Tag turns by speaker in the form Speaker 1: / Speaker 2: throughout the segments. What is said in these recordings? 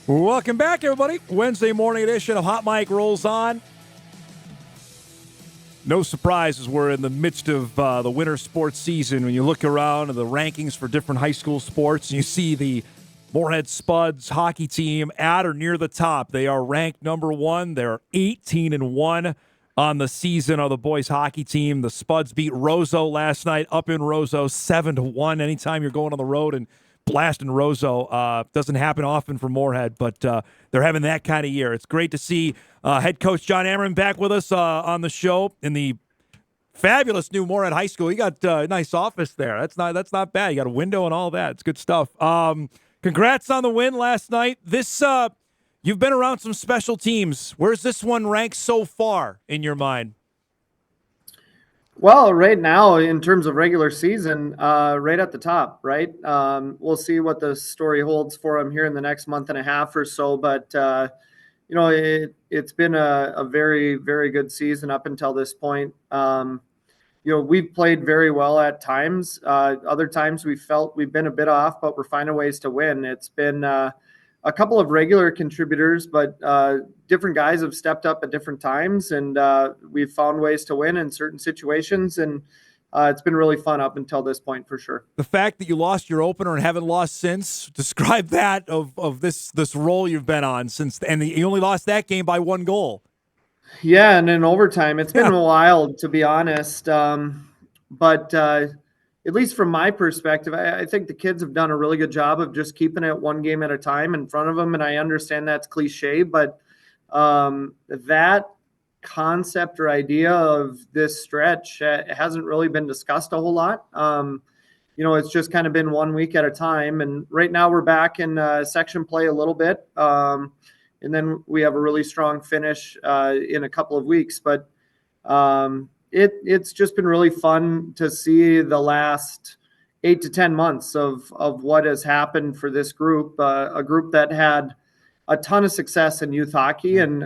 Speaker 1: Welcome back, everybody. Wednesday morning edition of Hot Mic rolls on. No surprises, we're in the midst of the winter sports season. When you look around at the rankings for different high school sports, you see the Moorhead Spuds hockey team at or near the top. They are ranked number one. They're 18-1 on the season of the boys hockey team. The Spuds beat Roseau last night up in Roseau 7-1. Anytime you're going on the road and blasting Roseau. Doesn't happen often for Moorhead, but they're having that kind of year. It's great to see head coach Jon Ammerman back with us on the show in the fabulous new Moorhead High School. You got a nice office there. That's not bad. You got a window and all that. It's good stuff. Congrats on the win last night. This you've been around some special teams. Where's this one ranked so far in your mind?
Speaker 2: Well, right now, in terms of regular season, right at the top, right? We'll see what the story holds for them here in the next month and a half or so. But, it's been a very, very good season up until this point. We've played very well at times. Other times we felt we've been a bit off, but we're finding ways to win. It's been a couple of regular contributors, but different guys have stepped up at different times, and we've found ways to win in certain situations, and it's been really fun up until this point for sure.
Speaker 1: The fact that you lost your opener and haven't lost since, describe that of this role you've been on since, and you only lost that game by 1 goal.
Speaker 2: Yeah, and in overtime, it's been a while, to be honest, but at least from my perspective, I think the kids have done a really good job of just keeping it one game at a time in front of them. And I understand that's cliche, but that concept or idea of this stretch hasn't really been discussed a whole lot. It's just kind of been 1 week at a time. And right now we're back in section play a little bit. And then we have a really strong finish in a couple of weeks. But it's just been really fun to see the last 8 to 10 months of what has happened for this group, a group that had a ton of success in youth hockey and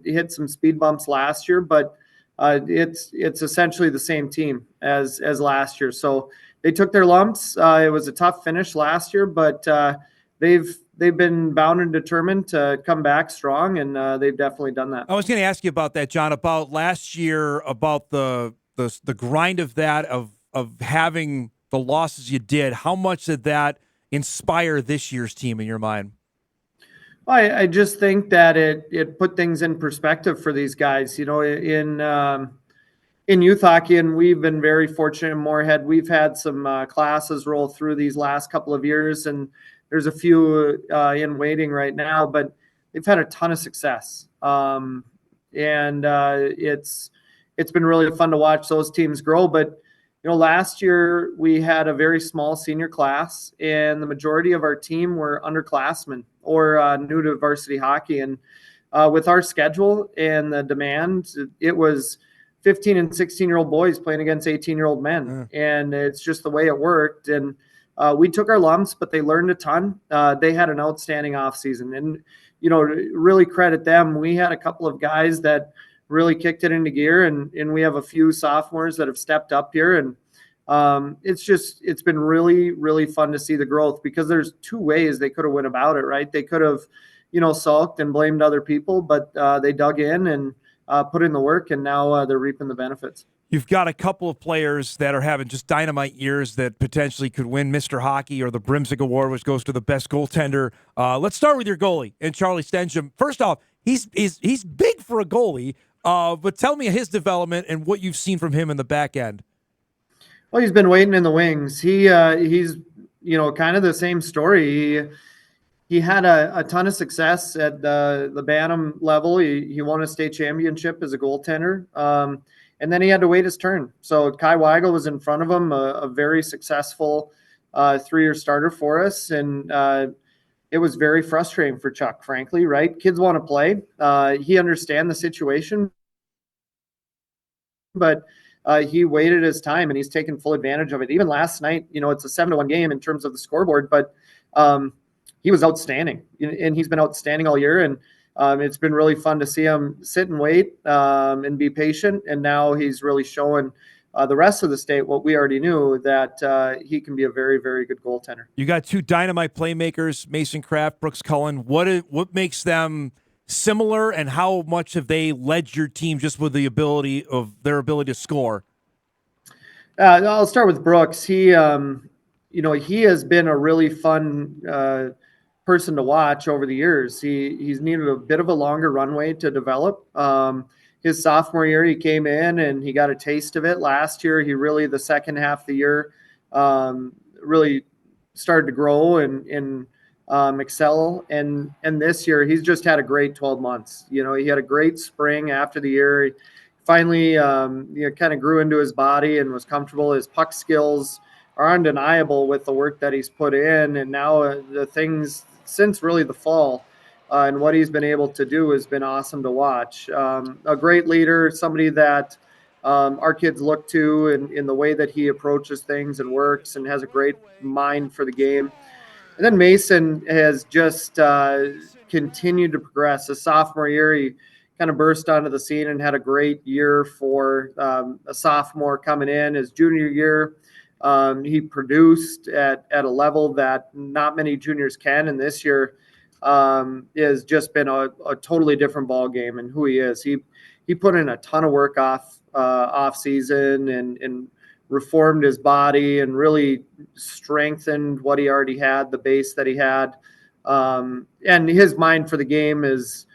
Speaker 2: hit some speed bumps last year, but it's essentially the same team as last year. So they took their lumps. It was a tough finish last year, but they've been bound and determined to come back strong, and they've definitely done that.
Speaker 1: I was going to ask you about that, John, about last year, about the grind of that, of having the losses you did. How much did that inspire this year's team in your mind?
Speaker 2: I just think that it put things in perspective for these guys. In youth hockey, and we've been very fortunate in Moorhead. We've had some classes roll through these last couple of years, and there's a few in waiting right now, but they've had a ton of success. And it's been really fun to watch those teams grow. But, last year we had a very small senior class, and the majority of our team were underclassmen or new to varsity hockey. And with our schedule and the demand, it was 15 and 16-year-old boys playing against 18-year-old men. And it's just the way it worked. And we took our lumps, but they learned a ton. They had an outstanding offseason. And, really credit them. We had a couple of guys that really kicked it into gear, and we have a few sophomores that have stepped up here. And it's been really, really fun to see the growth, because there's two ways they could have went about it, right? They could have, sulked and blamed other people, but they dug in and put in the work, and now they're reaping the benefits.
Speaker 1: You've got a couple of players that are having just dynamite years that potentially could win Mr. Hockey or the Brimsick Award, which goes to the best goaltender. Let's start with your goalie, and Charlie Stensham. First off, he's big for a goalie, but tell me his development and what you've seen from him in the back end.
Speaker 2: Well, he's been waiting in the wings. He's kind of the same story. He had a ton of success at the Bantam level. He won a state championship as a goaltender. And then he had to wait his turn. So Kai Weigel was in front of him, a very successful 3-year starter for us. And it was very frustrating for Chuck, frankly, right? Kids want to play. He understands the situation, but he waited his time, and he's taken full advantage of it. Even last night, it's a 7-1 game in terms of the scoreboard, but he was outstanding, and he's been outstanding all year. And it's been really fun to see him sit and wait and be patient. And now he's really showing the rest of the state what we already knew, that he can be a very, very good goaltender.
Speaker 1: You got two dynamite playmakers, Mason Kraft, Brooks Cullen. What makes them similar, and how much have they led your team just with the ability of their ability to score?
Speaker 2: I'll start with Brooks. He he has been a really fun person to watch over the years. He's needed a bit of a longer runway to develop. His sophomore year, he came in and he got a taste of it. Last year, he really, the second half of the year, really started to grow and excel. And this year, he's just had a great 12 months. He had a great spring after the year. He finally, kind of grew into his body and was comfortable. His puck skills are undeniable with the work that he's put in. And now the things since really the fall and what he's been able to do has been awesome to watch. A great leader, somebody that our kids look to in the way that he approaches things and works, and has a great mind for the game. And then Mason has just continued to progress. His sophomore year, he kind of burst onto the scene and had a great year for a sophomore coming in. His junior year, he produced at a level that not many juniors can. And this year has just been a totally different ball game and who he is. He put in a ton of work off season and reformed his body and really strengthened what he already had, the base that he had. And his mind for the game is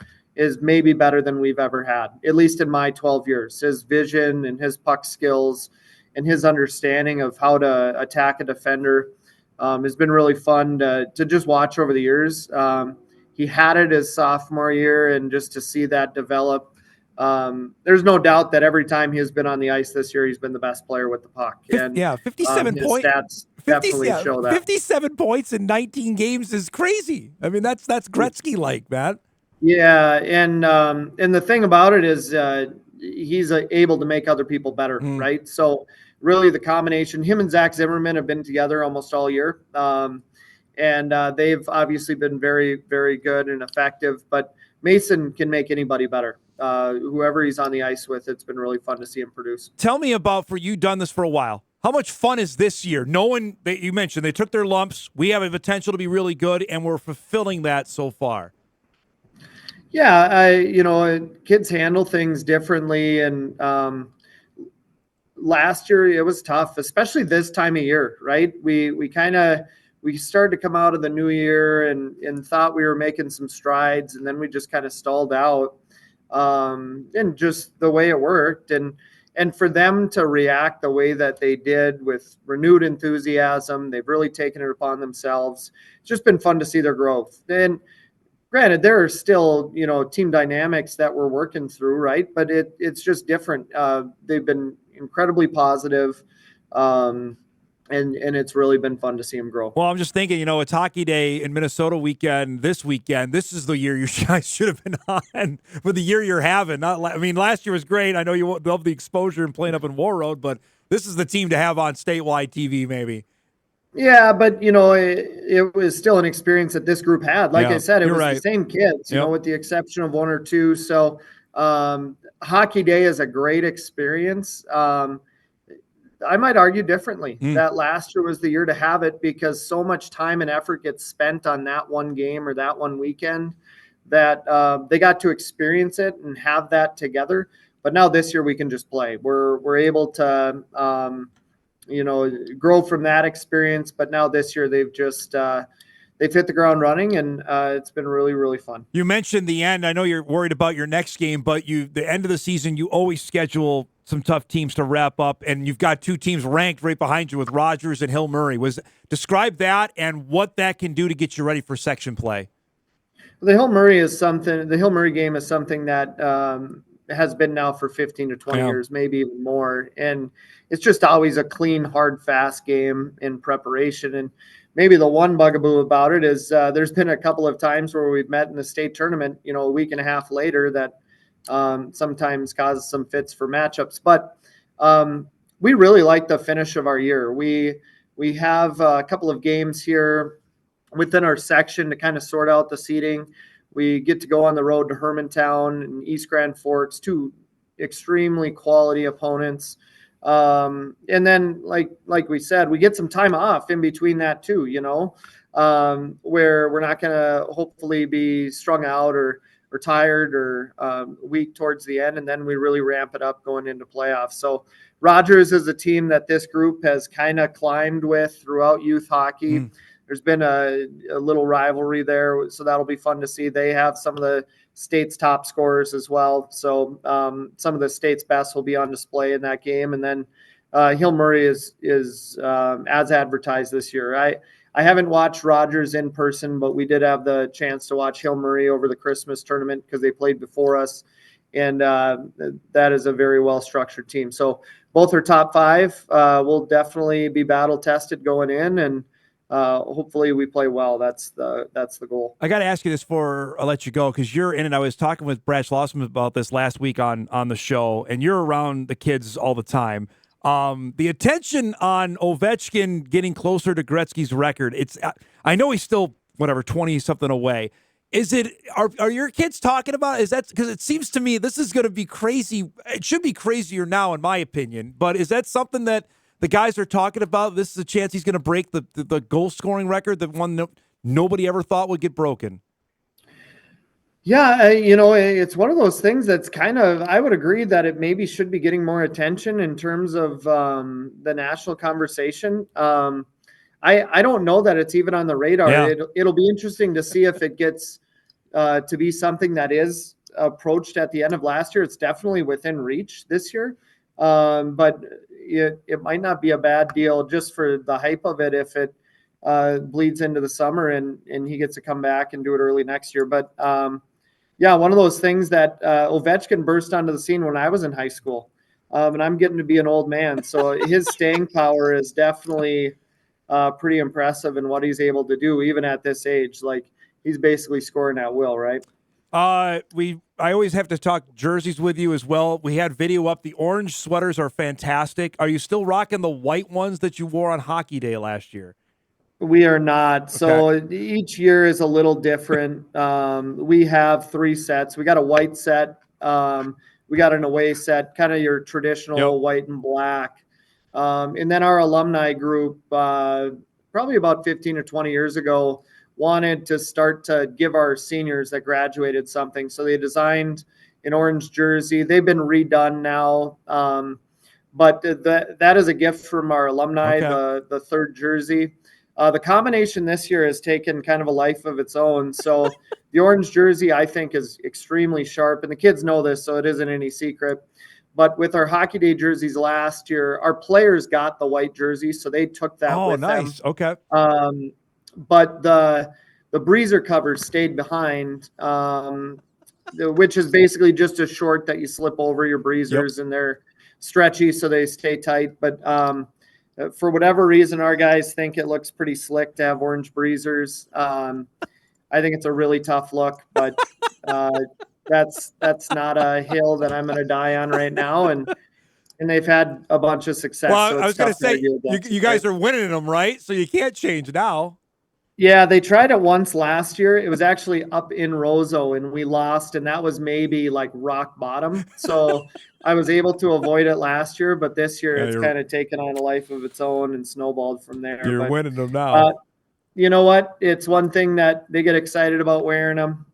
Speaker 2: maybe better than we've ever had, at least in my 12 years. His vision and his puck skills and his understanding of how to attack a defender has been really fun to just watch over the years. He had it his sophomore year, and just to see that develop, there's no doubt that every time he's been on the ice this year, he's been the best player with the puck. And
Speaker 1: 57
Speaker 2: his
Speaker 1: points.
Speaker 2: Stats definitely show that.
Speaker 1: 57 points in 19 games is crazy. I mean, that's Gretzky-like, man.
Speaker 2: Yeah, and the thing about it is he's able to make other people better, right? So really, the combination, him and Zach Zimmerman have been together almost all year, and they've obviously been very, very good and effective. But Mason can make anybody better. Whoever he's on the ice with, it's been really fun to see him produce.
Speaker 1: Tell me about, for you, done this for a while, how much fun is this year? Knowing that you mentioned they took their lumps, we have a potential to be really good, and we're fulfilling that so far.
Speaker 2: Yeah, kids handle things differently, and last year it was tough, especially this time of year, right? We started to come out of the new year and thought we were making some strides, and then we just kind of stalled out, and just the way it worked, and for them to react the way that they did with renewed enthusiasm, they've really taken it upon themselves. It's just been fun to see their growth. And granted, there are still, team dynamics that we're working through, right? But it's just different. They've been incredibly positive, and it's really been fun to see them grow.
Speaker 1: Well, I'm just thinking, it's Hockey Day in Minnesota weekend this weekend. This is the year you guys should have been on for the year you're having. Last year was great. I know you love the exposure and playing up in War Road, but this is the team to have on statewide TV, maybe.
Speaker 2: Yeah, but it was still an experience that this group had. Like I said, it was the same kids, with the exception of one or two. So Hockey Day is a great experience. I might argue differently that last year was the year to have it, because so much time and effort gets spent on that one game or that one weekend that they got to experience it and have that together. But now this year we can just play. We're able to grow from that experience. But now this year they've just they've hit the ground running, and it's been really, really fun.
Speaker 1: You mentioned the end. I know you're worried about your next game, but the end of the season, you always schedule some tough teams to wrap up, and you've got two teams ranked right behind you with Rogers and Hill Murray. Describe that and what that can do to get you ready for section play.
Speaker 2: The Hill Murray game is something that has been now for 15 to 20 years, maybe even more. And it's just always a clean, hard, fast game in preparation. And maybe the one bugaboo about it is there's been a couple of times where we've met in the state tournament, a week and a half later, that sometimes causes some fits for matchups. But we really like the finish of our year. We have a couple of games here within our section to kind of sort out the seating. We get to go on the road to Hermantown and East Grand Forks, two extremely quality opponents. And then like we said, we get some time off in between that too, where we're not going to hopefully be strung out or tired or weak towards the end. And then we really ramp it up going into playoffs. So Rogers is a team that this group has kind of climbed with throughout youth hockey. There's been a little rivalry there, so that'll be fun to see. They have some of the state's top scorers as well. So some of the state's best will be on display in that game. And then Hill Murray is as advertised this year. I haven't watched Rogers in person, but we did have the chance to watch Hill Murray over the Christmas tournament because they played before us. And that is a very well-structured team. So both are top five. We'll definitely be battle tested going in, and hopefully we play well. That's the goal.
Speaker 1: I got to ask you this before I let you go, because you're in, and I was talking with Brad Schlossman about this last week on the show, and you're around the kids all the time. The attention on Ovechkin getting closer to Gretzky's record, I know he's still 20 something away. Are your kids talking about it? Is that because it seems to me this is going to be crazy? It should be crazier now, in my opinion. But is that something that the guys are talking about? This is a chance he's going to break the goal scoring record, the one that nobody ever thought would get broken.
Speaker 2: Yeah, it's one of those things that's I would agree that it maybe should be getting more attention in terms of the national conversation. I don't know that it's even on the radar.
Speaker 1: Yeah.
Speaker 2: It'll be interesting to see if it gets to be something that is approached at the end of last year. It's definitely within reach this year, but it might not be a bad deal just for the hype of it if it bleeds into the summer and he gets to come back and do it early next year. But yeah, one of those things that Ovechkin burst onto the scene when I was in high school, and I'm getting to be an old man, so his staying power is definitely pretty impressive in what he's able to do, even at this age. Like, he's basically scoring at will, right?
Speaker 1: I always have to talk jerseys with you as well. We had video up. The orange sweaters are fantastic. Are you still rocking the white ones that you wore on Hockey Day last year?
Speaker 2: We are not.
Speaker 1: Okay.
Speaker 2: So each year is a little different. We have 3 sets. We got a white set. We got an away set, kind of your traditional white and black. And then our alumni group, probably about 15 or 20 years ago, wanted to start to give our seniors that graduated something. So they designed an orange jersey. They've been redone now. But that is a gift from our alumni, the 3rd jersey. The combination this year has taken kind of a life of its own. So the orange jersey, I think, is extremely sharp. And the kids know this, so it isn't any secret. But with our Hockey Day jerseys last year, our players got the white jersey, so they took that with them. Oh, nice.
Speaker 1: Okay.
Speaker 2: But the breezer covers stayed behind, which is basically just a short that you slip over your breezers, and they're stretchy, so they stay tight. But for whatever reason, our guys think it looks pretty slick to have orange breezers. I think it's a really tough look, but that's not a hill that I'm going to die on right now. And they've had a bunch of success.
Speaker 1: Well,
Speaker 2: so
Speaker 1: I was going to say, you guys are winning them, right? So you can't change now.
Speaker 2: Yeah, they tried it once last year. It was actually up in Roseau, and we lost, and that was maybe like rock bottom. So I was able to avoid it last year, but this year it's kind of taken on a life of its own and snowballed from there.
Speaker 1: You're winning them now.
Speaker 2: You know what? It's one thing that they get excited about wearing them.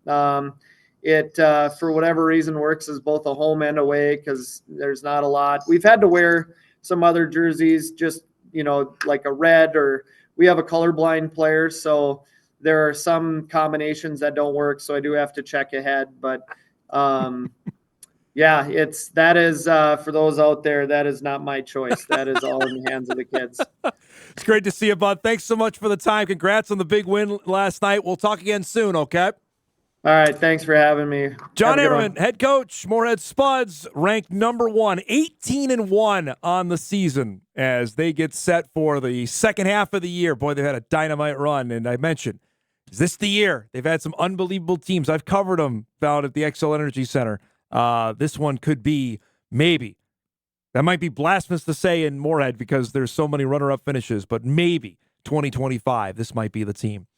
Speaker 2: It, for whatever reason, works as both a home and away because there's not a lot. We've had to wear some other jerseys, just, like a red, or we have a colorblind player, so there are some combinations that don't work, so I do have to check ahead. But yeah, that is for those out there, that is not my choice. That is all in the hands of the kids.
Speaker 1: It's great to see you, bud. Thanks so much for the time. Congrats on the big win last night. We'll talk again soon, okay?
Speaker 2: All right, thanks for having me.
Speaker 1: Jon Ammerman, head coach, Moorhead Spuds, ranked number 1, 18-1 on the season as they get set for the second half of the year. Boy, they've had a dynamite run, and I mentioned, is this the year? They've had some unbelievable teams. I've covered them down at the XL Energy Center. This one could be maybe. That might be blasphemous to say in Moorhead because there's so many runner-up finishes, but maybe 2025, this might be the team.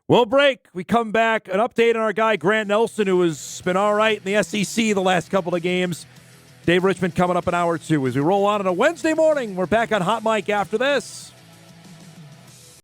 Speaker 1: We'll break. We come back. An update on our guy, Grant Nelson, who has been all right in the SEC the last couple of games. Dave Richmond coming up an hour or two as we roll on a Wednesday morning. We're back on Hot Mic after this.